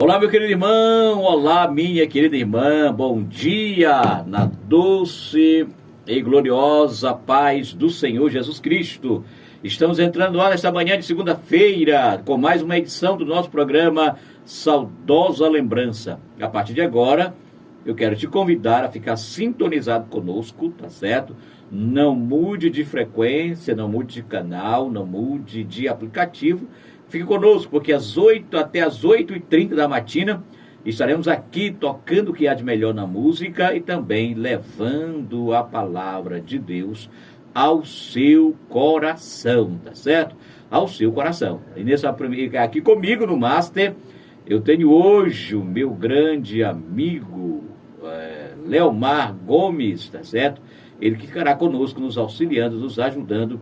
Olá, meu querido irmão, olá, minha querida irmã, bom dia, na doce e gloriosa paz do Senhor Jesus Cristo. Estamos entrando lá nesta manhã de segunda-feira, com mais uma edição do nosso programa Saudosa Lembrança. A partir de agora, eu quero te convidar a ficar sintonizado conosco, tá certo? Não mude de frequência, não mude de canal, não mude de aplicativo. Fique conosco, porque até às 8h30 da matina estaremos aqui tocando o que há de melhor na música e também levando a palavra de Deus ao seu coração, tá certo? Ao seu coração. E aqui comigo no Master, eu tenho hoje o meu grande amigo Leomar Gomes, tá certo? Ele que ficará conosco, nos auxiliando, nos ajudando,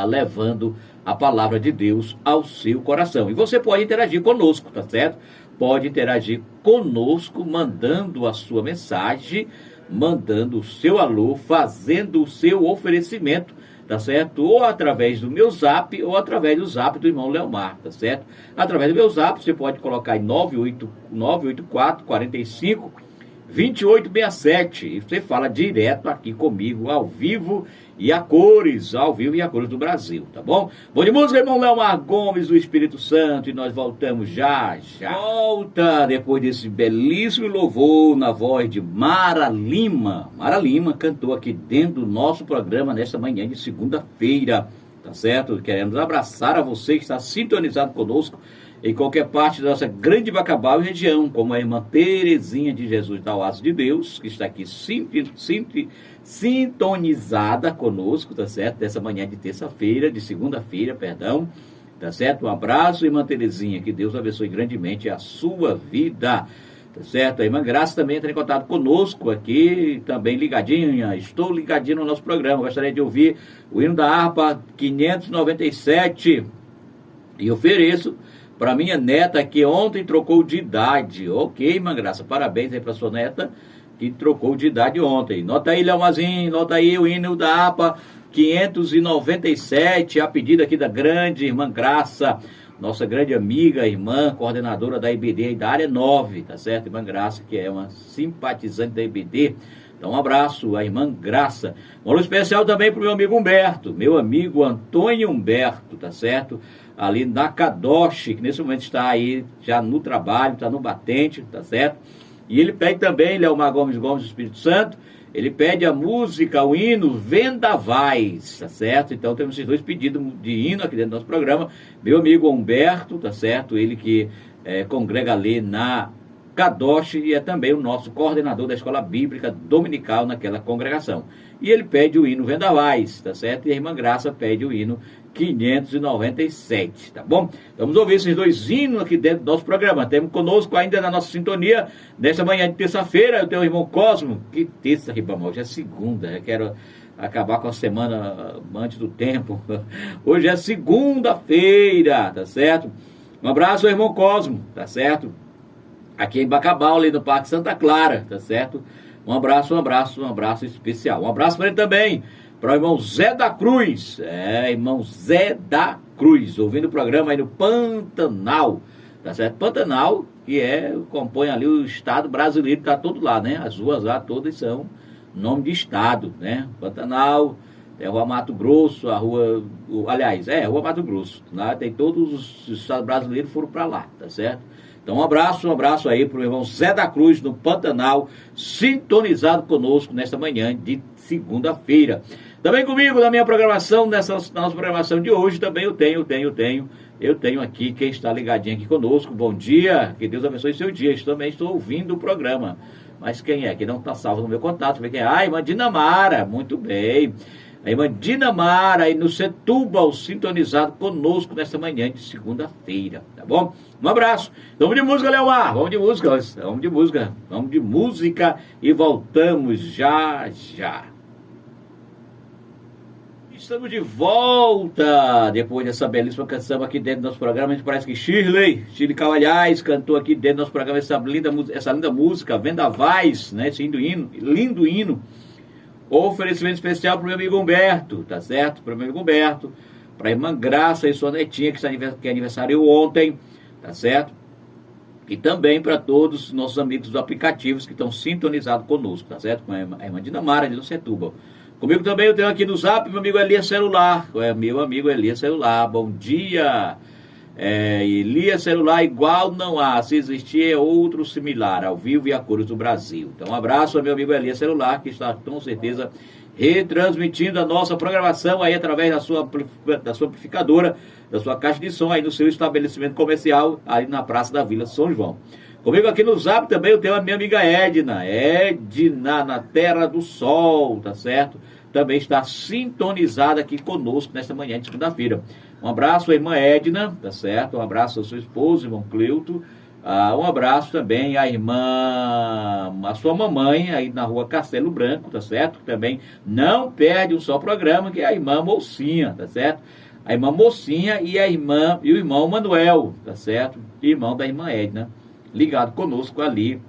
levando a palavra de Deus ao seu coração. E você pode interagir conosco, tá certo? Pode interagir conosco, mandando a sua mensagem, mandando o seu alô, fazendo o seu oferecimento, tá certo? Ou através do meu zap, ou através do zap do irmão Leomar, tá certo? Através do meu zap, você pode colocar em 984 45 2867, e você fala direto aqui comigo, ao vivo e a cores do Brasil, tá bom? Bom de música, irmão Leomar Gomes, do Espírito Santo, e nós voltamos já. Volta depois desse belíssimo louvor na voz de Mara Lima. Mara Lima cantou aqui dentro do nosso programa nesta manhã de segunda-feira, tá certo? Queremos abraçar a você que está sintonizado conosco em qualquer parte da nossa grande Bacabal e região, como a irmã Terezinha de Jesus da Oásis de Deus, que está aqui sintonizada conosco, tá certo? Dessa manhã de terça-feira, de segunda-feira, perdão, tá certo? Um abraço, irmã Terezinha, que Deus abençoe grandemente a sua vida, tá certo? A irmã Graça também entra em contato conosco aqui, também ligadinha, estou ligadinho no nosso programa, gostaria de ouvir o hino da harpa 597, e ofereço para minha neta que ontem trocou de idade. Ok, irmã Graça, parabéns aí para sua neta que trocou de idade ontem. Nota aí, Leomazinho, nota aí o hino da APA 597, a pedido aqui da grande irmã Graça, nossa grande amiga, irmã, coordenadora da IBD da área 9, tá certo? Irmã Graça, que é uma simpatizante da IBD. Então, um abraço à irmã Graça. Um alô especial também para o meu amigo Humberto, meu amigo Antônio Humberto, tá certo? Ali na Kadosh, que nesse momento está aí já no trabalho, está no batente, tá certo? E ele pede também, Leomar Gomes do Espírito Santo, ele pede a música, o hino Vendavais, tá certo? Então temos esses dois pedidos de hino aqui dentro do nosso programa. Meu amigo Humberto, tá certo? Ele que congrega ali na Kadosh e é também o nosso coordenador da Escola Bíblica Dominical naquela congregação. E ele pede o hino Vendavais, tá certo? E a irmã Graça pede o hino 597, tá bom? Vamos ouvir esses dois hinos aqui dentro do nosso programa. Temos conosco ainda na nossa sintonia, nesta manhã de terça-feira, o teu irmão Cosmo. Que terça, Ribamão, hoje é segunda, eu quero acabar com a semana antes do tempo. Hoje é segunda-feira, tá certo? Um abraço ao irmão Cosmo, tá certo? Aqui em Bacabal, ali no Parque Santa Clara, tá certo? Um abraço especial. Um abraço para ele também, para o irmão Zé da Cruz. Irmão Zé da Cruz, ouvindo o programa aí no Pantanal, tá certo? Pantanal, que compõe ali o estado brasileiro, tá todo lá, né? As ruas lá todas são nome de estado, né? Pantanal, Rua Mato Grosso, Rua Mato Grosso. Lá tem todos os estados brasileiros foram para lá, tá certo? Então um abraço aí para o irmão Zé da Cruz no Pantanal, sintonizado conosco nesta manhã de segunda-feira. Também comigo na minha programação, na nossa programação de hoje, também eu tenho aqui quem está ligadinho aqui conosco. Bom dia, que Deus abençoe seu dia. Eu também estou ouvindo o programa. Mas quem é que não está salvo no meu contato? Quem é? A irmã Dinamara, muito bem. A irmã Dinamara aí no Setúbal, sintonizado conosco nesta manhã de segunda-feira, tá bom? Um abraço. Vamos de música, Leomar. Vamos de música e voltamos já. Estamos de volta depois dessa belíssima canção aqui dentro do nosso programa. A gente parece que Shirley Cavalhais cantou aqui dentro do nosso programa essa linda música, Vendavais, né? Esse lindo hino. Oferecimento especial para o meu amigo Humberto, tá certo? Para o meu amigo Humberto, para a irmã Graça e sua netinha que aniversariou ontem, tá certo? E também para todos os nossos amigos dos aplicativos que estão sintonizados conosco, tá certo? Com a irmã Dinamara de Setúbal. Comigo também eu tenho aqui no Zap meu amigo Elias Celular. Meu amigo Elias Celular, bom dia. Elias Celular igual não há, se existir é outro similar, ao vivo e a cores do Brasil. Então um abraço ao meu amigo Elias Celular, que está com certeza retransmitindo a nossa programação aí através da sua amplificadora, da sua caixa de som aí no seu estabelecimento comercial, aí na Praça da Vila São João. Comigo aqui no Zap também eu tenho a minha amiga Edna na Terra do Sol, tá certo? Também está sintonizada aqui conosco nesta manhã de segunda-feira. Um abraço à irmã Edna, tá certo? Um abraço ao seu esposo, irmão Cleuto. Um abraço também à a sua mamãe, aí na rua Castelo Branco, tá certo? Também não perde um só programa, que é a irmã Mocinha, tá certo? A irmã Mocinha e o irmão Manuel, tá certo? Irmão da irmã Edna, ligado conosco ali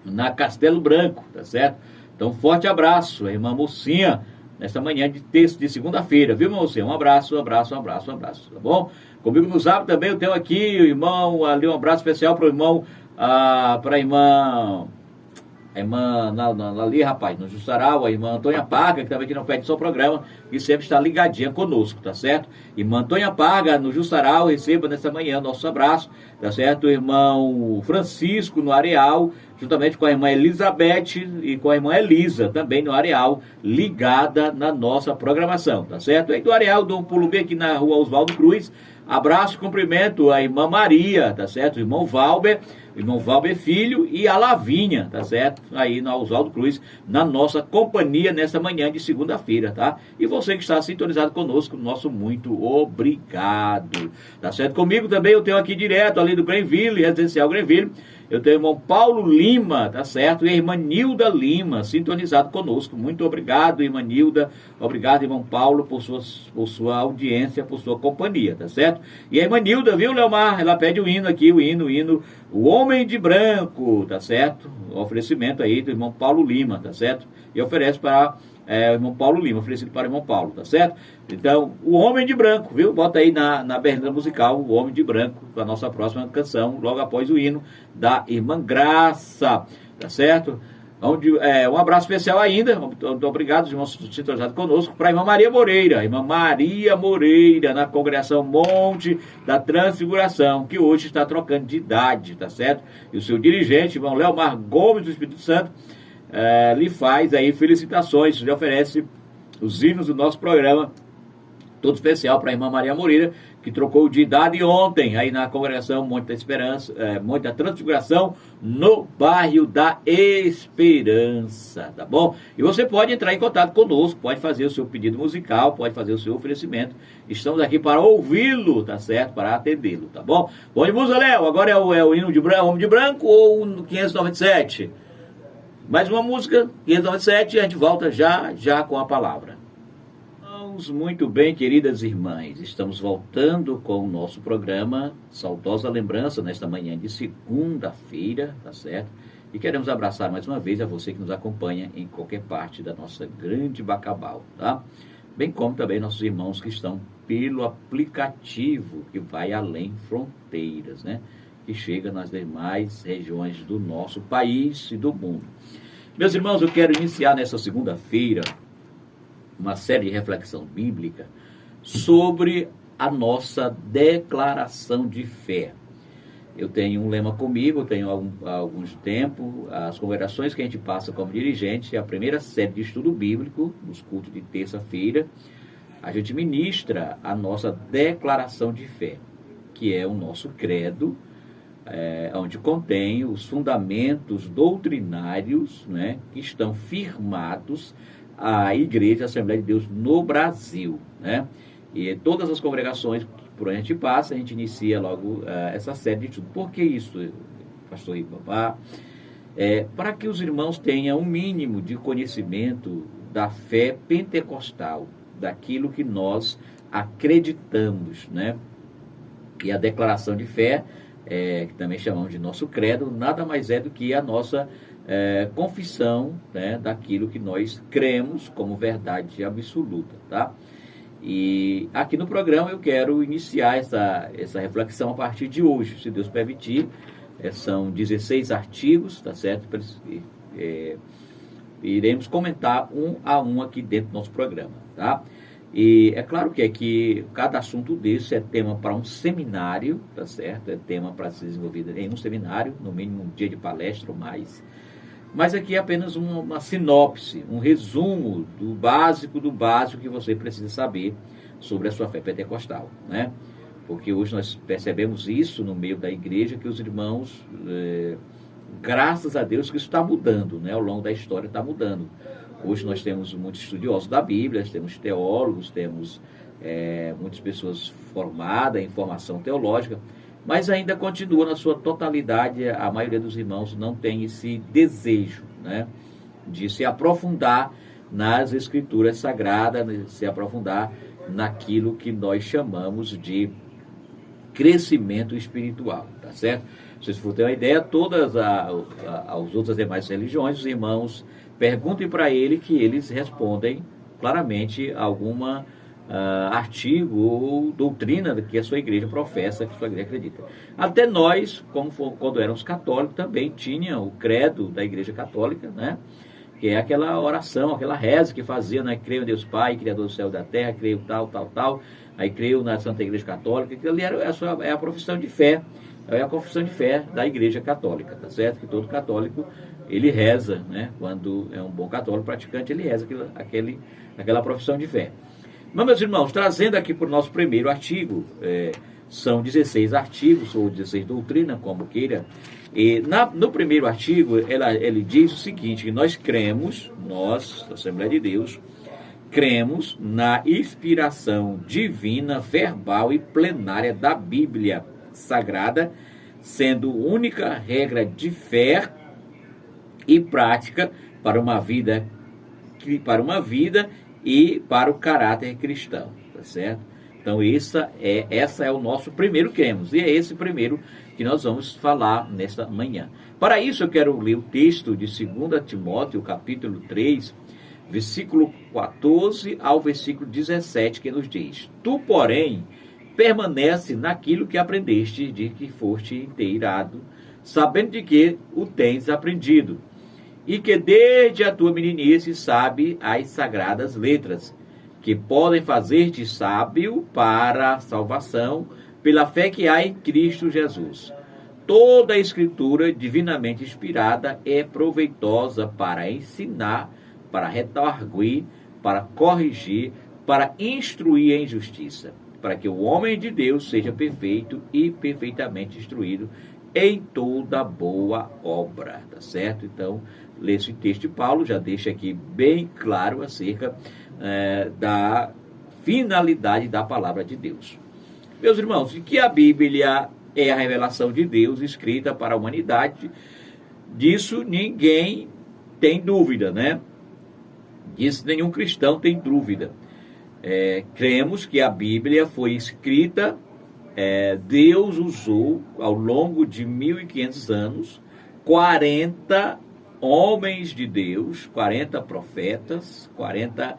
na Castelo Branco, tá certo? Então, forte abraço, a irmã Mocinha, nesta manhã de segunda-feira, viu, Mocinha? Um abraço, tá bom? Comigo no Zap também eu tenho aqui o irmão, ali um abraço especial para o irmão, para a irmã ali, rapaz, no Jussaral, a irmã Antônia Parga, que também aqui não perde só o programa, que sempre está ligadinha conosco, tá certo? Irmã Antônia Parga, no Jussaral, receba nessa manhã nosso abraço, tá certo? O irmão Francisco, no Areal, juntamente com a irmã Elizabeth e com a irmã Elisa, também no Areal, ligada na nossa programação, tá certo? Aí do Areal, dou um pulo bem aqui na rua Oswaldo Cruz, abraço, cumprimento a irmã Maria, tá certo? O irmão Valber Filho e a Lavinha, tá certo? Aí na Oswaldo Cruz, na nossa companhia nessa manhã de segunda-feira, tá? E você que está sintonizado conosco, nosso muito obrigado, tá certo? Comigo também eu tenho aqui direto ali do Greenville, Residencial Greenville, eu tenho o irmão Paulo Lima, tá certo? E a irmã Nilda Lima, sintonizado conosco. Muito obrigado, irmã Nilda. Obrigado, irmão Paulo, por sua audiência, por sua companhia, tá certo? E a irmã Nilda, viu, Leomar? Ela pede o hino aqui, o hino, o Homem de Branco, tá certo? O oferecimento aí do irmão Paulo Lima, tá certo? E oferece para o irmão Paulo Lima, oferecido para o irmão Paulo, tá certo? Então, o Homem de Branco, viu? Bota aí na berlinda musical, o Homem de Branco, para a nossa próxima canção, logo após o hino da irmã Graça, tá certo? Um abraço especial ainda, muito obrigado, os irmãos sintonizados conosco, para a irmã Maria Moreira, na congregação Monte da Transfiguração, que hoje está trocando de idade, tá certo? E o seu dirigente, irmão Leomar Gomes do Espírito Santo, lhe faz aí felicitações, lhe oferece os hinos do nosso programa, todo especial para a irmã Maria Moreira, que trocou de idade ontem, aí na congregação Monte da Esperança, Monte da Transfiguração, no bairro da Esperança, tá bom? E você pode entrar em contato conosco, pode fazer o seu pedido musical, pode fazer o seu oferecimento, estamos aqui para ouvi-lo, tá certo? Para atendê-lo, tá bom? Bom de música, Léo, agora é o hino de branco, Homem de Branco ou o 597? Mais uma música, 597, e a gente volta já com a palavra. Muito bem, queridas irmãs, estamos voltando com o nosso programa Saudosa Lembrança, nesta manhã de segunda-feira, tá certo? E queremos abraçar mais uma vez a você que nos acompanha em qualquer parte da nossa grande Bacabal, tá? Bem como também nossos irmãos que estão pelo aplicativo que vai além fronteiras, né? Que chega nas demais regiões do nosso país e do mundo. Meus irmãos, eu quero iniciar nessa segunda-feira uma série de reflexão bíblica sobre a nossa declaração de fé. Eu tenho um lema comigo, tenho há alguns tempo, as conversações que a gente passa como dirigente, é a primeira série de estudo bíblico, nos cultos de terça-feira, a gente ministra a nossa declaração de fé, que é o nosso credo, onde contém os fundamentos doutrinários, né, que estão firmados a Igreja Assembleia de Deus no Brasil, né? E todas as congregações por onde a gente passa, a gente inicia logo essa série de estudo. Por que isso, pastor Ibabá? Para que os irmãos tenham um mínimo de conhecimento da fé pentecostal, daquilo que nós acreditamos, né? E a declaração de fé, que também chamamos de nosso credo, nada mais é do que a nossa confissão, né, daquilo que nós cremos como verdade absoluta, tá? E aqui no programa eu quero iniciar essa reflexão a partir de hoje, se Deus permitir, São 16 artigos, tá certo? Iremos comentar um a um aqui dentro do nosso programa, tá? E é claro que aqui cada assunto desse é tema para um seminário, tá certo? É tema para ser desenvolvido em um seminário, no mínimo um dia de palestra ou mais. Mas aqui é apenas uma sinopse, um resumo do básico que você precisa saber sobre a sua fé pentecostal, né? Porque hoje nós percebemos isso no meio da igreja, que os irmãos, graças a Deus que isso está mudando, né? Ao longo da história está mudando. Hoje nós temos muitos estudiosos da Bíblia, temos teólogos, temos muitas pessoas formadas em formação teológica, mas ainda continua na sua totalidade, a maioria dos irmãos não tem esse desejo, né, de se aprofundar nas escrituras sagradas, de se aprofundar naquilo que nós chamamos de crescimento espiritual, tá certo? Se vocês for ter uma ideia, todas as outras demais religiões, os irmãos perguntem para ele que eles respondem claramente alguma artigo ou doutrina que a sua igreja professa, que a sua igreja acredita. Até nós, quando éramos católicos, também tinha o credo da igreja católica, né? Que é aquela oração, aquela reza que fazia, né? Creio em Deus Pai, Criador do céu e da terra, creio tal, aí creio na Santa Igreja Católica, que ali é a profissão de fé, é a confissão de fé da igreja católica, tá certo? Que todo católico, ele reza, né? Quando é um bom católico praticante, ele reza aquela profissão de fé. Mas, meus irmãos, trazendo aqui para o nosso primeiro artigo, são 16 artigos, ou 16 doutrinas, como queira, e no primeiro artigo, ele diz o seguinte, que nós, Assembleia de Deus, cremos na inspiração divina, verbal e plenária da Bíblia Sagrada, sendo única regra de fé e prática para uma vida e para o caráter cristão, tá certo? Então essa é o nosso primeiro cremos, e é esse primeiro que nós vamos falar nesta manhã. Para isso eu quero ler o texto de 2 Timóteo, capítulo 3, versículo 14 ao versículo 17, que nos diz: Tu, porém, permanece naquilo que aprendeste, de que foste inteirado, sabendo de que o tens aprendido, e que desde a tua meninice sabe as sagradas letras, que podem fazer-te sábio para a salvação, pela fé que há em Cristo Jesus. Toda a escritura divinamente inspirada é proveitosa para ensinar, para redarguir, para corrigir, para instruir em justiça, para que o homem de Deus seja perfeito e perfeitamente instruído em toda boa obra, tá certo? Então, ler esse texto de Paulo já deixa aqui bem claro acerca da finalidade da palavra de Deus. Meus irmãos, que a Bíblia é a revelação de Deus escrita para a humanidade, disso ninguém tem dúvida, né? Disso nenhum cristão tem dúvida. Cremos que a Bíblia foi escrita, Deus usou ao longo de 1500 anos, 40 homens de Deus, 40 profetas, 40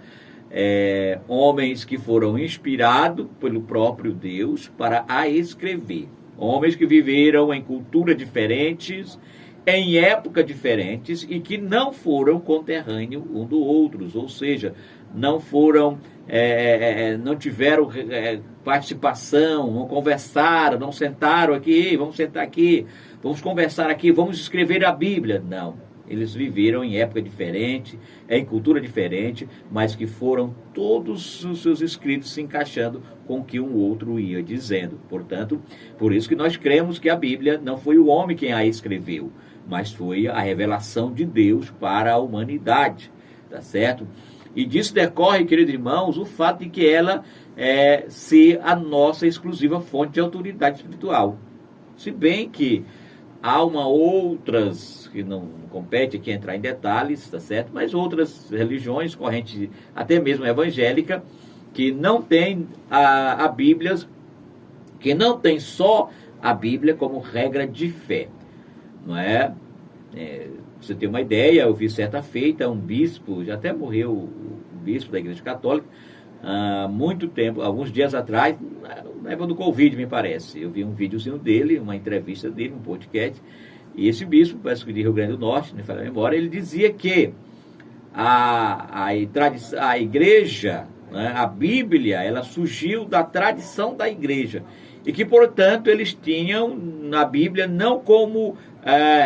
homens que foram inspirados pelo próprio Deus para a escrever. Homens que viveram em culturas diferentes, em épocas diferentes e que não foram conterrâneos um do outro, ou seja, não foram, não tiveram participação, não conversaram, não sentaram aqui, vamos sentar aqui, vamos conversar aqui, vamos escrever a Bíblia. Não. Eles viveram em época diferente, em cultura diferente, mas que foram todos os seus escritos se encaixando com o que um outro ia dizendo. Portanto, por isso que nós cremos que a Bíblia não foi o homem quem a escreveu, mas foi a revelação de Deus para a humanidade, tá certo? E disso decorre, queridos irmãos, o fato de que ela ser a nossa exclusiva fonte de autoridade espiritual. Se bem que há outras, que não compete aqui entrar em detalhes, tá certo? Mas outras religiões, corrente até mesmo evangélica, que não tem a Bíblia, que não tem só a Bíblia como regra de fé, não é? Você tem uma ideia, eu vi certa feita um bispo, já até morreu o bispo da Igreja Católica, há muito tempo, alguns dias atrás, na época do Covid, me parece. Eu vi um videozinho dele, uma entrevista dele, um podcast, e esse bispo, parece que de Rio Grande do Norte, me falha a memória, ele dizia que a igreja, né, a Bíblia, ela surgiu da tradição da igreja, e que, portanto, eles tinham na Bíblia não como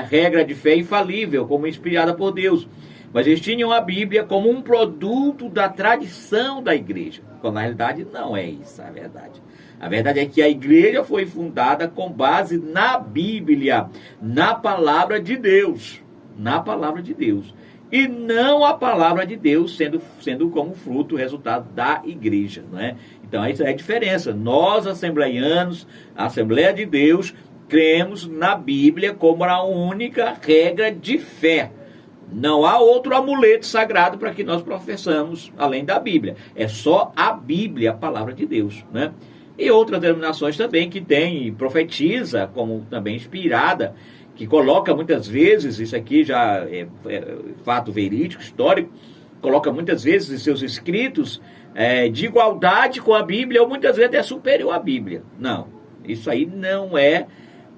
regra de fé infalível, como inspirada por Deus, mas eles tinham a Bíblia como um produto da tradição da igreja, quando na realidade não é isso a verdade. A verdade é que a igreja foi fundada com base na Bíblia, na palavra de Deus, e não a palavra de Deus sendo como fruto, resultado da igreja, não é? Então essa é a diferença. Nós, assembleianos, a Assembleia de Deus, cremos na Bíblia como a única regra de fé. Não há outro amuleto sagrado para que nós professamos além da Bíblia. É só a Bíblia, a palavra de Deus, né? E outras denominações também que tem, profetiza, como também inspirada, que coloca muitas vezes, isso aqui já é fato verídico, histórico, coloca muitas vezes em seus escritos de igualdade com a Bíblia, ou muitas vezes é superior à Bíblia. Não, isso aí não é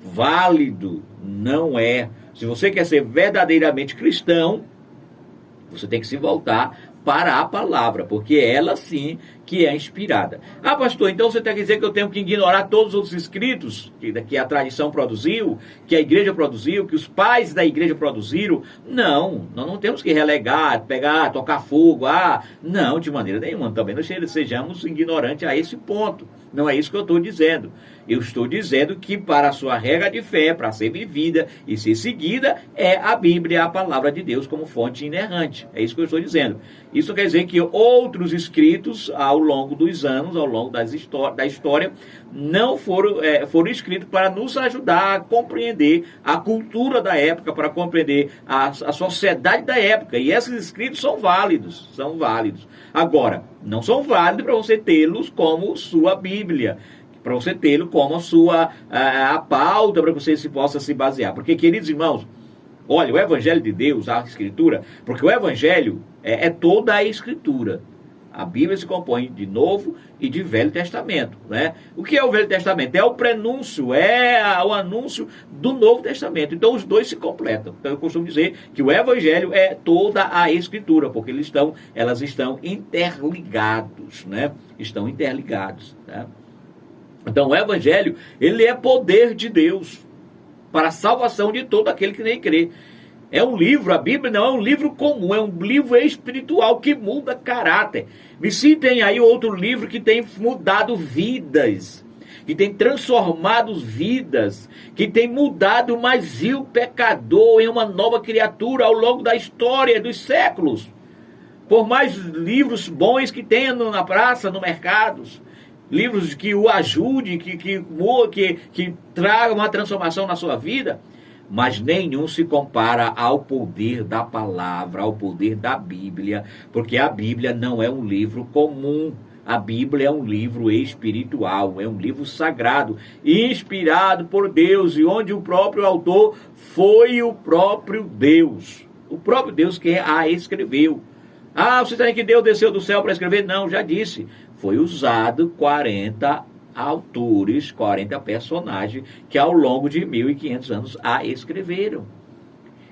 válido, não é. Se você quer ser verdadeiramente cristão, você tem que se voltar para a palavra, porque ela sim que é inspirada. Ah, pastor, então você tem que dizer que eu tenho que ignorar todos os escritos que a tradição produziu, que a igreja produziu, que os pais da igreja produziram? Não, nós não temos que relegar, pegar, tocar fogo, não, de maneira nenhuma. Também nós sejamos ignorantes a esse ponto. Não é isso que eu estou dizendo. Eu estou dizendo que para a sua regra de fé, para ser vivida e ser seguida, é a Bíblia, a palavra de Deus como fonte inerrante. É isso que eu estou dizendo. Isso quer dizer que outros escritos ao longo dos anos, ao longo da história, não foram escritos para nos ajudar a compreender a cultura da época, para compreender a sociedade da época. E esses escritos são válidos, Agora, não são válidos para você tê-los como sua Bíblia, para você tê-lo como a pauta para que você possa se basear. Porque, queridos irmãos, olha, o Evangelho de Deus, a Escritura, porque o Evangelho é toda a Escritura. A Bíblia se compõe de Novo e de Velho Testamento, né? O que é o Velho Testamento? É o prenúncio, é o anúncio do Novo Testamento. Então os dois se completam. Então eu costumo dizer que o Evangelho é toda a Escritura, porque elas estão interligados, né? Estão interligados, né? Então o Evangelho, ele é poder de Deus para a salvação de todo aquele que nele crê. É um livro, a Bíblia não é um livro comum, é um livro espiritual que muda caráter. Me citem aí outro livro que tem mudado vidas, que tem transformado vidas, que tem mudado o mais vil pecador em uma nova criatura ao longo da história, dos séculos. Por mais livros bons que tenha na praça, no mercado, livros que o ajude, que tragam uma transformação na sua vida, mas nenhum se compara ao poder da palavra, ao poder da Bíblia, porque a Bíblia não é um livro comum. A Bíblia é um livro espiritual, é um livro sagrado, inspirado por Deus, e onde o próprio autor foi o próprio Deus que a escreveu. Você tem que Deus desceu do céu para escrever? Não, já disse, foi usado 40 autores, 40 personagens que ao longo de 1.500 anos a escreveram.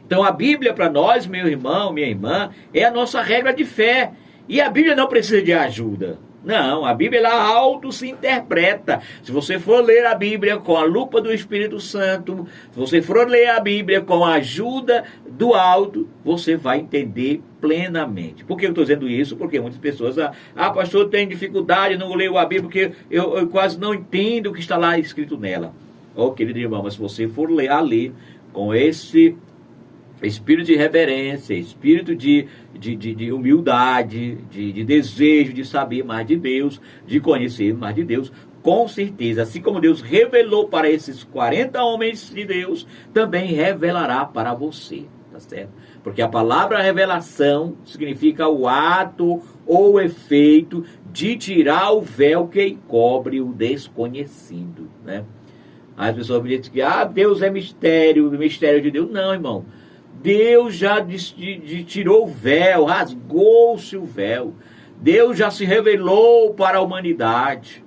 Então a Bíblia para nós, meu irmão, minha irmã, é a nossa regra de fé. E a Bíblia não precisa de ajuda. Não, a Bíblia ela auto se interpreta. Se você for ler a Bíblia com a lupa do Espírito Santo, se você for ler a Bíblia com a ajuda do alto, você vai entender plenamente. Por que eu estou dizendo isso? Porque muitas pessoas, pastor, tem dificuldade, não leio a Bíblia porque eu quase não entendo o que está lá escrito nela. Querido irmão, mas se você for ler com esse espírito de reverência, espírito de humildade, de desejo de saber mais de Deus, de conhecer mais de Deus, com certeza, assim como Deus revelou para esses 40 homens de Deus, também revelará para você, tá certo? Porque a palavra revelação significa o ato ou efeito de tirar o véu que encobre o desconhecido, né? As pessoas me dizem que Deus é mistério, o mistério de Deus. Não, irmão. Deus já tirou o véu, rasgou-se o véu. Deus já se revelou para a humanidade.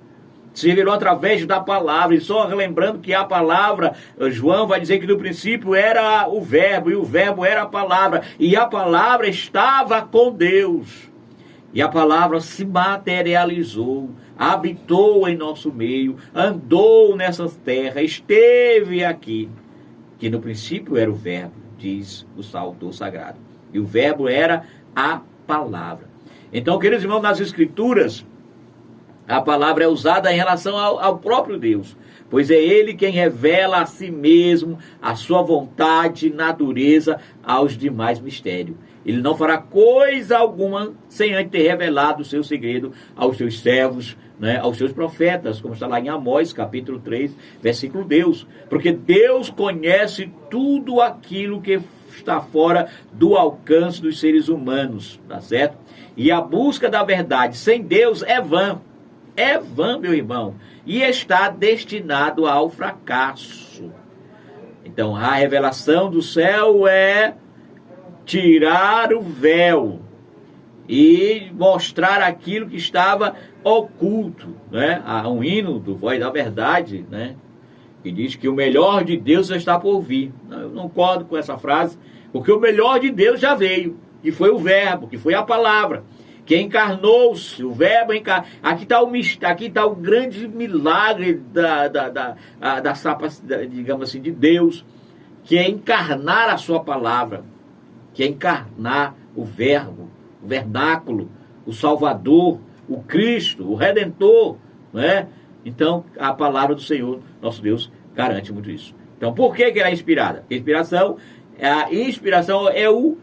Se revelou através da palavra. E só lembrando que a palavra, João vai dizer que no princípio era o verbo, e o verbo era a palavra, e a palavra estava com Deus. E a palavra se materializou, habitou em nosso meio, andou nessa terra, esteve aqui. Que no princípio era o verbo, diz o autor sagrado. E o verbo era a palavra. Então, queridos irmãos, nas Escrituras, a palavra é usada em relação ao próprio Deus, pois é Ele quem revela a si mesmo, a sua vontade, natureza aos demais mistérios. Ele não fará coisa alguma sem antes ter revelado o seu segredo aos seus servos, né, aos seus profetas, como está lá em Amós, capítulo 3, versículo Deus. Porque Deus conhece tudo aquilo que está fora do alcance dos seres humanos, tá certo? E a busca da verdade sem Deus é vã. É vã, meu irmão, e está destinado ao fracasso. Então, a revelação do céu é tirar o véu e mostrar aquilo que estava oculto, né? Há um hino do Voz da Verdade, né, que diz que o melhor de Deus já está por vir. Eu não concordo com essa frase, porque o melhor de Deus já veio, que foi o verbo, que foi a palavra, que encarnou-se, o verbo encarnou. Aqui está o grande milagre digamos assim, de Deus, que é encarnar a sua palavra, que é encarnar o verbo, o vernáculo, o Salvador, o Cristo, o Redentor, né? Então, a palavra do Senhor, nosso Deus, garante muito isso. Então, por que ela é inspirada? A inspiração é o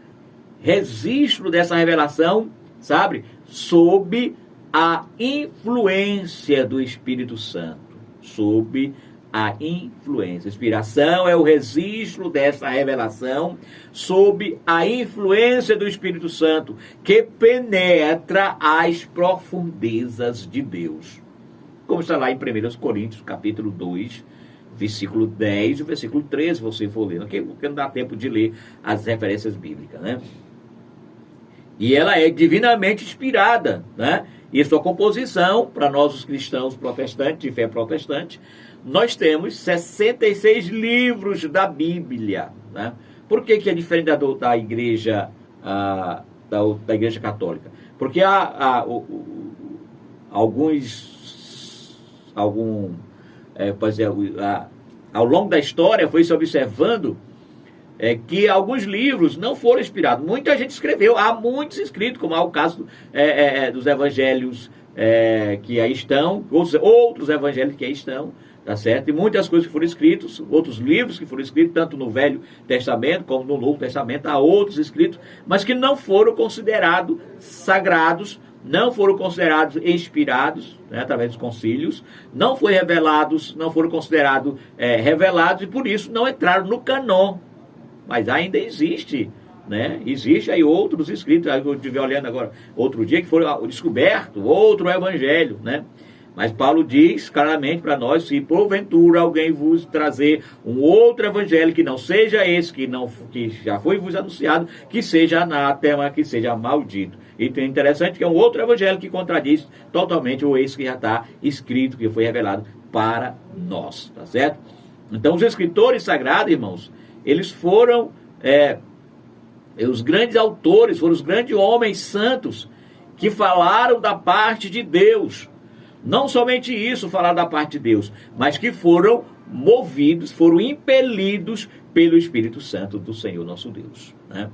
registro dessa revelação, sabe? Sob a influência do Espírito Santo. Sob a influência. Inspiração é o registro dessa revelação sob a influência do Espírito Santo, que penetra as profundezas de Deus. Como está lá em 1 Coríntios, capítulo 2, versículo 10 e versículo 13, se você for ler, porque não dá tempo de ler as referências bíblicas, né? E ela é divinamente inspirada, né? E sua composição, para nós os cristãos protestantes, de fé protestante, nós temos 66 livros da Bíblia, né? Por que é diferente da igreja, da igreja católica? Porque ao longo da história foi se observando que alguns livros não foram inspirados. Muita gente escreveu, há muitos escritos, como é o caso dos evangelhos que aí estão, outros evangelhos que aí estão, tá certo? E muitas coisas que foram escritas, outros livros que foram escritos, tanto no Velho Testamento como no Novo Testamento, há outros escritos, mas que não foram considerados sagrados, não foram considerados inspirados, né, através dos concílios, não foram considerados revelados, e por isso não entraram no canon. Mas ainda existe, né? Existe aí outros escritos, eu estive olhando agora outro dia, que foram descobertos, outro evangelho, né? Mas Paulo diz claramente para nós, se porventura alguém vos trazer um outro evangelho que não seja esse, que já foi vos anunciado, que seja anátema, que seja maldito. E é interessante que é um outro evangelho que contradiz totalmente o esse que já está escrito, que foi revelado para nós, tá certo? Então os escritores sagrados, irmãos, eles foram os grandes autores, foram os grandes homens santos que falaram da parte de Deus. Não somente isso, falar da parte de Deus, mas que foram movidos, foram impelidos pelo Espírito Santo do Senhor nosso Deus, né?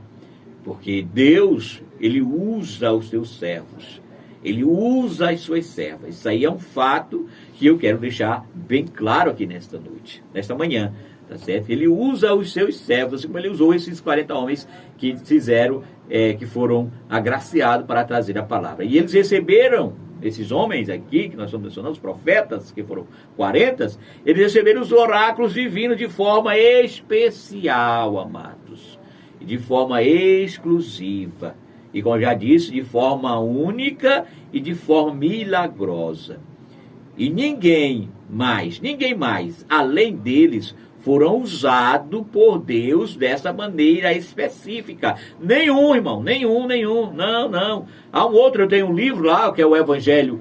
Porque Deus, Ele usa os seus servos, Ele usa as suas servas. Isso aí é um fato que eu quero deixar bem claro aqui nesta noite, nesta manhã, tá certo? Ele usa os seus servos, assim como Ele usou esses 40 homens que que foram agraciados para trazer a palavra. E eles receberam, esses homens aqui, que nós estamos mencionando, os profetas, que foram 40, eles receberam os oráculos divinos de forma especial, amados, e de forma exclusiva, e como eu já disse, de forma única e de forma milagrosa. E ninguém mais, além deles, foram usados por Deus dessa maneira específica. Nenhum, irmão, nenhum, não. Há um outro, eu tenho um livro lá, que é o Evangelho,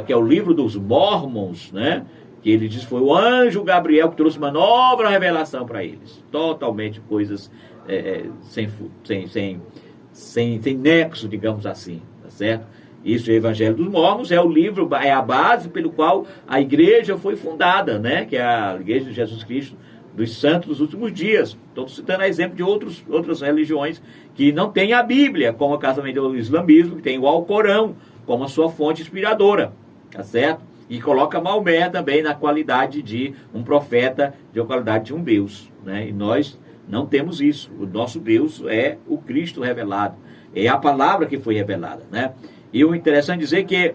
que é o livro dos Mormons, né? Que ele diz que foi o anjo Gabriel que trouxe uma nova revelação para eles. Totalmente coisas sem nexo, digamos assim, tá certo? Isso, o Evangelho dos Mormons, é o livro, é a base pelo qual a igreja foi fundada, né? Que é a Igreja de Jesus Cristo dos Santos dos Últimos Dias. Estou citando exemplo de outras religiões que não têm a Bíblia, como o caso também do islamismo, que tem o Alcorão como a sua fonte inspiradora, tá certo? E coloca Maomé também na qualidade de um profeta, de uma qualidade de um Deus, né? E nós não temos isso. O nosso Deus é o Cristo revelado, é a palavra que foi revelada, né? E o interessante dizer que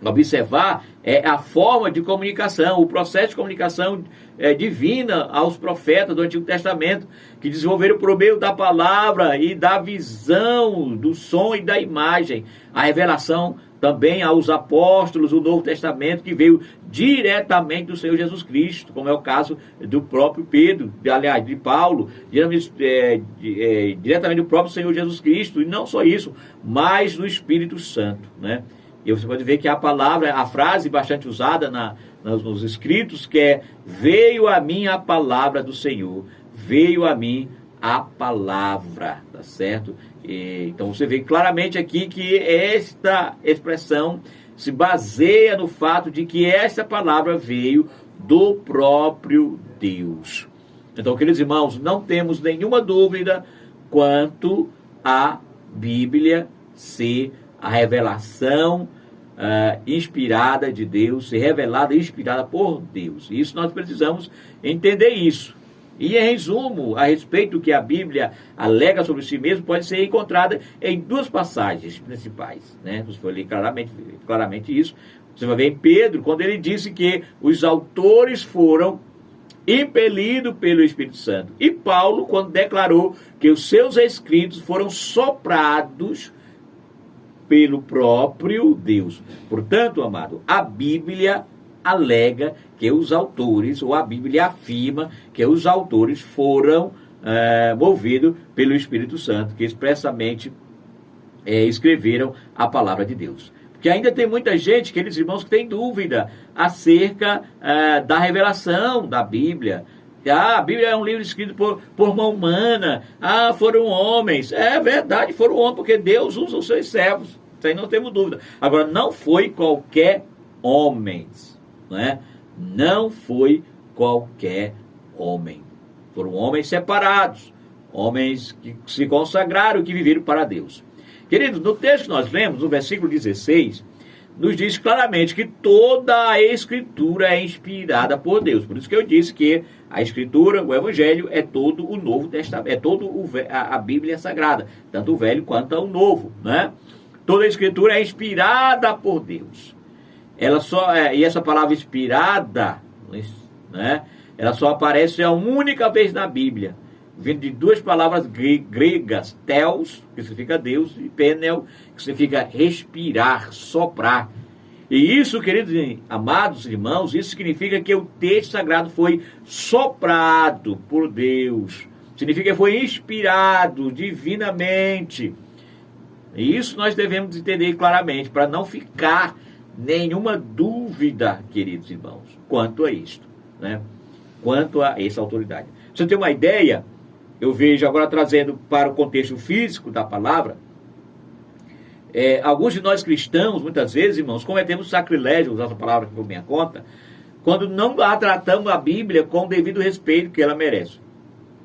observar é a forma de comunicação, o processo de comunicação divina aos profetas do Antigo Testamento, que desenvolveram por meio da palavra e da visão, do som e da imagem. A revelação também aos apóstolos, o Novo Testamento, que veio diretamente do Senhor Jesus Cristo, como é o caso do próprio Pedro, aliás, de Paulo, diretamente do próprio Senhor Jesus Cristo, e não só isso, mas do Espírito Santo, né? E você pode ver que a palavra, a frase bastante usada nos escritos, que é: veio a mim a palavra do Senhor, veio a mim a palavra, tá certo? Então você vê claramente aqui que esta expressão se baseia no fato de que esta palavra veio do próprio Deus. Então, queridos irmãos, não temos nenhuma dúvida quanto à Bíblia ser a revelação inspirada de Deus, ser revelada e inspirada por Deus. E isso nós precisamos entender isso. E em resumo, a respeito do que a Bíblia alega sobre si mesmo, pode ser encontrada em duas passagens principais, né? Você vai ler claramente isso. Você vai ver em Pedro, quando ele disse que os autores foram impelidos pelo Espírito Santo. E Paulo, quando declarou que os seus escritos foram soprados pelo próprio Deus. Portanto, amado, a Bíblia alega que os autores, ou a Bíblia afirma que os autores foram movidos pelo Espírito Santo, que expressamente escreveram a palavra de Deus. Porque ainda tem muita gente, queridos irmãos, que tem dúvida acerca da revelação da Bíblia. A Bíblia é um livro escrito por mão humana. Foram homens. É verdade, foram homens, porque Deus usa os seus servos. Isso aí não temos dúvida. Agora, não foi qualquer homem, não é? Não foi qualquer homem. Foram homens separados, homens que se consagraram, que viveram para Deus. Queridos, no texto que nós lemos, no versículo 16, nos diz claramente que toda a Escritura é inspirada por Deus. Por isso que eu disse que a Escritura, o Evangelho, é todo o Novo Testamento, é toda a Bíblia Sagrada, tanto o Velho quanto o Novo, né? Toda a Escritura é inspirada por Deus. Ela e essa palavra inspirada, né? Ela só aparece a única vez na Bíblia, vindo de duas palavras gregas, theos, que significa Deus, e pneu, que significa respirar, soprar. E isso, queridos amados irmãos, isso significa que o texto sagrado foi soprado por Deus. Significa que foi inspirado divinamente. E isso nós devemos entender claramente, para não ficar nenhuma dúvida, queridos irmãos, quanto a isto, né? Quanto a essa autoridade. Pra você ter uma ideia, eu vejo agora trazendo para o contexto físico da palavra, alguns de nós cristãos, muitas vezes, irmãos, cometemos sacrilégio, usar essa palavra aqui por minha conta, quando não tratamos a Bíblia com o devido respeito que ela merece.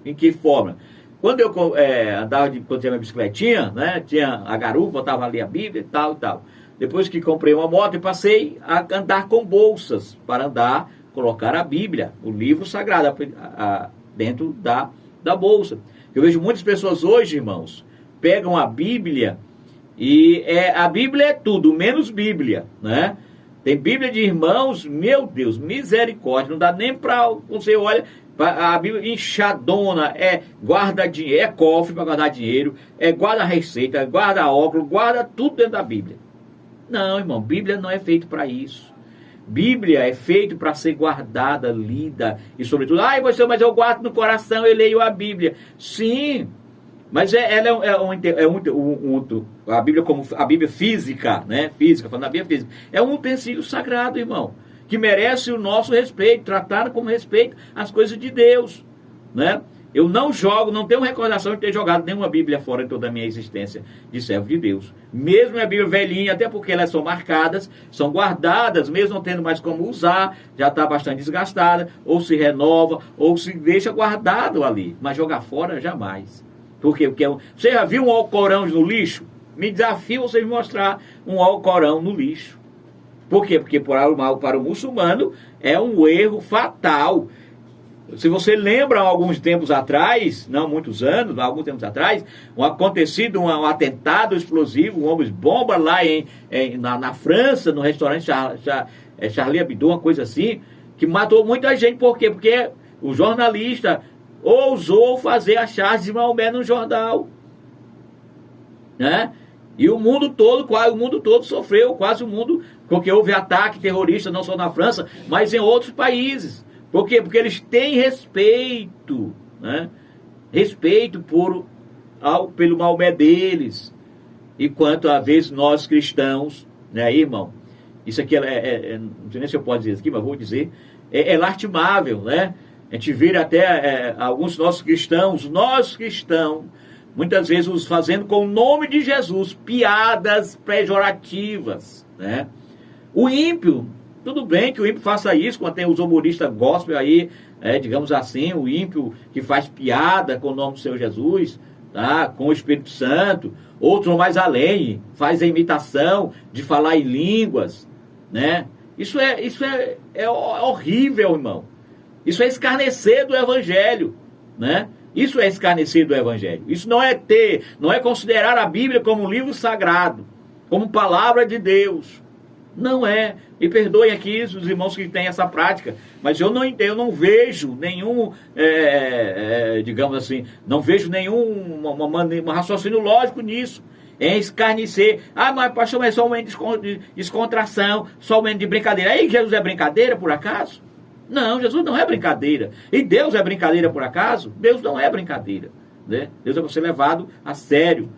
Em que forma? Quando eu quando tinha minha bicicletinha, né, tinha a garupa, botava ali a Bíblia e tal e tal. Depois que comprei uma moto, eu passei a andar com bolsas, para colocar a Bíblia, o livro sagrado, dentro da bolsa. Eu vejo muitas pessoas hoje, irmãos, pegam a Bíblia e a Bíblia é tudo, menos Bíblia, né? Tem Bíblia de irmãos, meu Deus, misericórdia, não dá nem para você olha, a Bíblia inchadona, guarda dinheiro, é cofre para guardar dinheiro, guarda receita, guarda óculos, guarda tudo dentro da Bíblia. Não, irmão, Bíblia não é feito para isso. Bíblia é feita para ser guardada, lida e sobretudo, mas eu guardo no coração, eu leio a Bíblia. Sim, mas a Bíblia como a Bíblia física, né? Física, falando da Bíblia física, é um utensílio sagrado, irmão, que merece o nosso respeito, tratado como respeito às coisas de Deus, né? Eu não jogo, não tenho recordação de ter jogado nenhuma Bíblia fora em toda a minha existência de servo de Deus. Mesmo a Bíblia velhinha, até porque elas são marcadas, são guardadas, mesmo não tendo mais como usar, já está bastante desgastada, ou se renova, ou se deixa guardado ali. Mas jogar fora, jamais. Por quê? Porque você já viu um Alcorão no lixo? Me desafio você me mostrar um Alcorão no lixo. Por quê? Porque para o muçulmano é um erro fatal. Se você lembra, alguns tempos atrás, não muitos anos, alguns tempos atrás, um atentado explosivo, um homem-bomba lá na França, no restaurante Charlie Hebdo, uma coisa assim, que matou muita gente. Por quê? Porque o jornalista ousou fazer a charge de Maomé no jornal, né? E o mundo todo sofreu, quase o mundo, porque houve ataque terrorista não só na França, mas em outros países. Por quê? Porque eles têm respeito, né? Respeito pelo Maomé deles. Enquanto, às vezes, nós cristãos, né, irmão? Isso aqui não sei nem se eu posso dizer isso aqui, mas vou dizer. É lastimável, né? A gente vira até alguns nós cristãos, muitas vezes os fazendo com o nome de Jesus, piadas pejorativas, né? O ímpio, tudo bem que o ímpio faça isso, quando tem os humoristas gospel aí, digamos assim, o ímpio que faz piada com o nome do Senhor Jesus, tá? Com o Espírito Santo, outros mais além, faz a imitação de falar em línguas, né? Isso é horrível, irmão. Isso é escarnecer do Evangelho, né? Isso é escarnecer do Evangelho. Isso não é considerar a Bíblia como um livro sagrado, como palavra de Deus. Não é. Me perdoem aqui os irmãos que têm essa prática, mas eu não vejo nenhum, digamos assim, não vejo nenhum raciocínio lógico nisso. É escarnecer. Mas pastor, mas é só um momento de descontração, só um momento de brincadeira. Aí Jesus é brincadeira, por acaso? Não, Jesus não é brincadeira. E Deus é brincadeira, por acaso? Deus não é brincadeira, né? Deus é para ser levado a sério,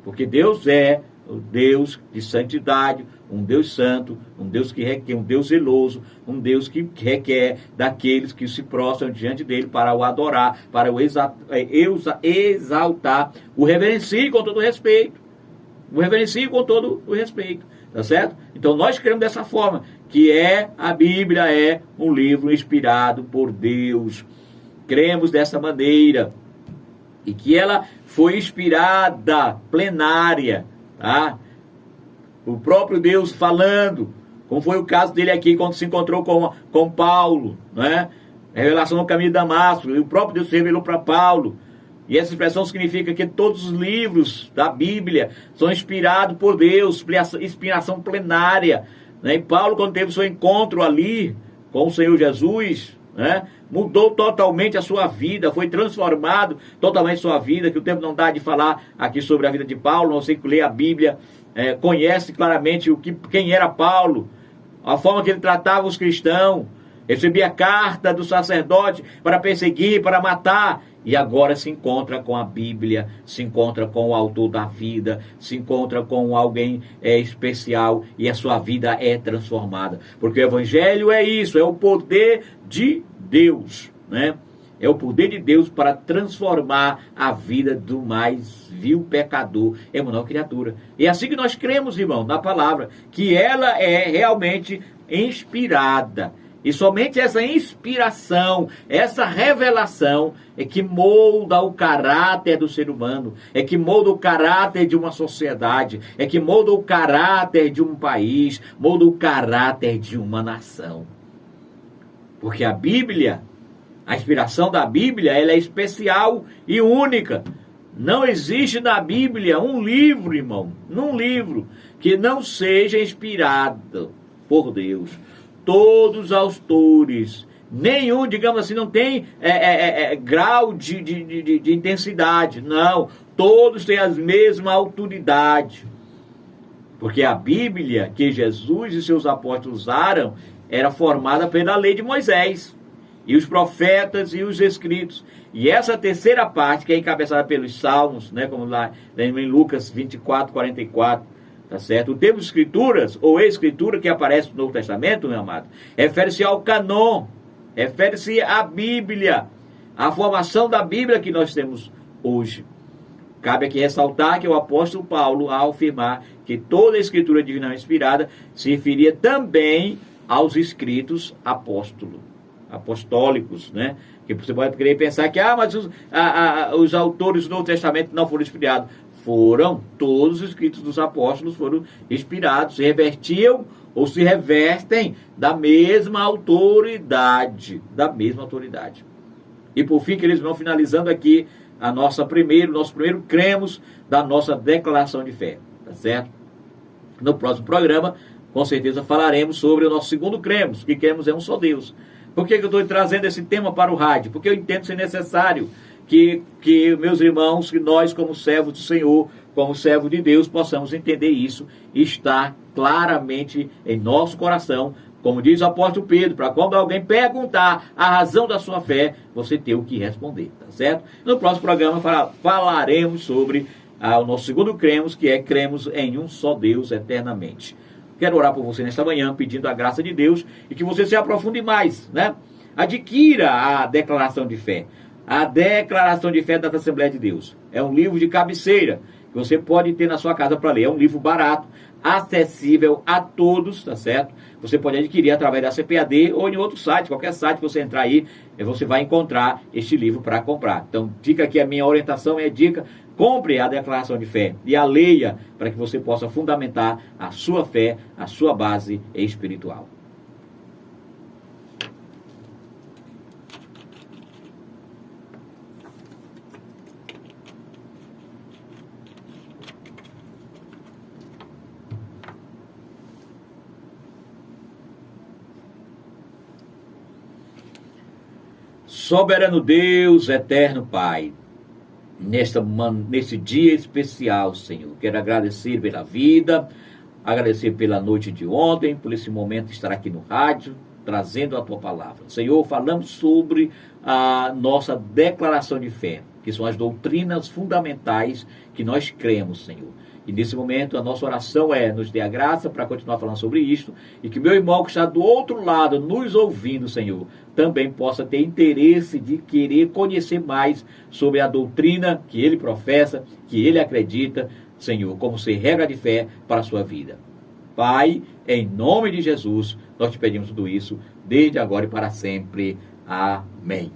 porque Deus é o Deus de santidade, um Deus santo, um Deus que requer, um Deus zeloso, um Deus que requer daqueles que se prostram diante dele para o adorar, para o exaltar, o reverencie com todo o respeito. O reverencie com todo o respeito, tá certo? Então nós cremos dessa forma, que a Bíblia é um livro inspirado por Deus. Cremos dessa maneira, e que ela foi inspirada, plenária, tá? O próprio Deus falando, como foi o caso dele aqui, quando se encontrou com Paulo, né? A revelação no caminho de Damasco, o próprio Deus se revelou para Paulo. E essa expressão significa que todos os livros da Bíblia são inspirados por Deus, inspiração plenária, né? E Paulo, quando teve o seu encontro ali com o Senhor Jesus, né, mudou totalmente a sua vida, foi transformado totalmente a sua vida, que o tempo não dá de falar aqui sobre a vida de Paulo, não sei que lê a Bíblia, conhece claramente quem era Paulo, a forma que ele tratava os cristãos, recebia carta do sacerdote para perseguir, para matar, e agora se encontra com a Bíblia, se encontra com o autor da vida, se encontra com alguém especial, e a sua vida é transformada. Porque o Evangelho é isso, é o poder de Deus, né? É o poder de Deus para transformar a vida do mais vil pecador em uma nova criatura. E é assim que nós cremos, irmão, na palavra, que ela é realmente inspirada. E somente essa inspiração, essa revelação é que molda o caráter do ser humano, é que molda o caráter de uma sociedade, é que molda o caráter de um país, molda o caráter de uma nação. Porque a Bíblia, a inspiração da Bíblia, ela é especial e única. Não existe na Bíblia um livro, irmão, que não seja inspirado por Deus. Todos os autores, nenhum, digamos assim, não tem grau de intensidade, não, todos têm a mesma autoridade, porque a Bíblia que Jesus e seus apóstolos usaram era formada pela lei de Moisés, e os profetas e os escritos. E essa terceira parte, que é encabeçada pelos salmos, né, como lá em Lucas 24, 44, tá certo? O termo escrituras, ou escritura, que aparece no Novo Testamento, meu amado, refere-se ao canon, refere-se à Bíblia, à formação da Bíblia que nós temos hoje. Cabe aqui ressaltar que o apóstolo Paulo, ao afirmar que toda a escritura divina é inspirada, se referia também aos escritos apostólicos, né? Que você pode querer pensar que mas os autores do Novo Testamento não foram inspirados. Foram, todos os escritos dos apóstolos foram inspirados, se revertiam ou se revertem da mesma autoridade, E por fim, queridos irmãos, finalizando aqui nosso primeiro cremos da nossa declaração de fé, tá certo? No próximo programa, com certeza falaremos sobre o nosso segundo cremos, que cremos é um só Deus. Por que eu estou trazendo esse tema para o rádio? Porque eu entendo ser necessário que meus irmãos, que nós como servos do Senhor, como servos de Deus, possamos entender isso e estar claramente em nosso coração, como diz o apóstolo Pedro, para quando alguém perguntar a razão da sua fé, você ter o que responder, tá certo? No próximo programa falaremos sobre o nosso segundo cremos, que é cremos em um só Deus eternamente. Quero orar por você nesta manhã, pedindo a graça de Deus e que você se aprofunde mais, né? Adquira a declaração de fé. A declaração de fé da Assembleia de Deus. É um livro de cabeceira que você pode ter na sua casa para ler. É um livro barato, acessível a todos, tá certo? Você pode adquirir através da CPAD ou em outro site, qualquer site que você entrar aí, você vai encontrar este livro para comprar. Então, fica aqui a minha orientação, compre a declaração de fé e a leia para que você possa fundamentar a sua fé, a sua base espiritual. Soberano Deus, eterno Pai, nesse dia especial, Senhor, quero agradecer pela vida, agradecer pela noite de ontem, por esse momento de estar aqui no rádio, trazendo a Tua palavra. Senhor, falamos sobre a nossa declaração de fé, que são as doutrinas fundamentais que nós cremos, Senhor. E nesse momento a nossa oração nos dê a graça para continuar falando sobre isto, e que meu irmão que está do outro lado, nos ouvindo, Senhor, também possa ter interesse de querer conhecer mais sobre a doutrina que ele professa, que ele acredita, Senhor, como ser regra de fé para a sua vida. Pai, em nome de Jesus, nós te pedimos tudo isso, desde agora e para sempre. Amém.